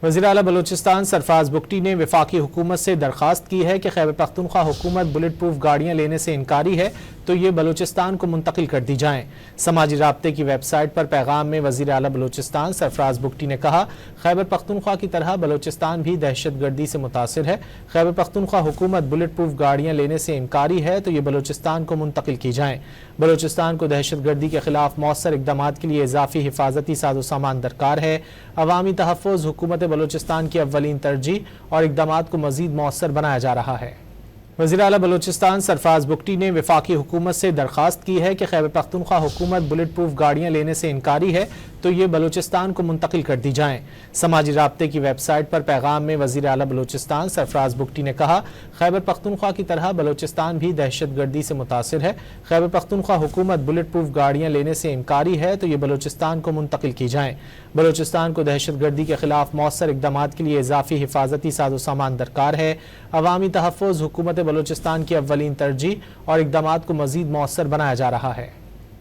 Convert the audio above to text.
وزیر اعلیٰ بلوچستان سرفراز بگٹی نے وفاقی حکومت سے درخواست کی ہے کہ خیبر پختونخوا حکومت بلٹ پروف گاڑیاں لینے سے انکاری ہے تو یہ بلوچستان کو منتقل کر دی جائیں۔ سماجی رابطے کی ویب سائٹ پر پیغام میں وزیر اعلیٰ بلوچستان سرفراز بگٹی نے کہا، خیبر پختونخوا کی طرح بلوچستان بھی دہشت گردی سے متاثر ہے۔ خیبر پختونخوا حکومت بلٹ پروف گاڑیاں لینے سے انکاری ہے تو یہ بلوچستان کو منتقل کی جائیں۔ بلوچستان کو دہشت گردی کے خلاف مؤثر اقدامات کے لیے اضافی حفاظتی ساز و سامان درکار ہے۔ عوامی تحفظ حکومت بلوچستان کی اولین ترجیح اور اقدامات کو مزید مؤثر بنایا جا رہا ہے۔ وزیر اعلیٰ بلوچستان سرفراز بگٹی نے وفاقی حکومت سے درخواست کی ہے کہ خیبر پختونخوا حکومت بلٹ پروف گاڑیاں لینے سے انکاری ہے تو یہ بلوچستان کو منتقل کر دی جائیں۔ سماجی رابطے کی ویب سائٹ پر پیغام میں وزیر اعلیٰ بلوچستان سرفراز بگٹی نے کہا، خیبر پختونخوا کی طرح بلوچستان بھی دہشت گردی سے متاثر ہے۔ خیبر پختونخوا حکومت بلٹ پروف گاڑیاں لینے سے انکاری ہے تو یہ بلوچستان کو منتقل کی جائیں۔ بلوچستان کو دہشت گردی کے خلاف مؤثر اقدامات کے لیے اضافی حفاظتی ساز و سامان درکار ہے۔ عوامی تحفظ حکومت بلوچستان کی اولین ترجیح اور اقدامات کو مزید مؤثر بنایا جا رہا ہے۔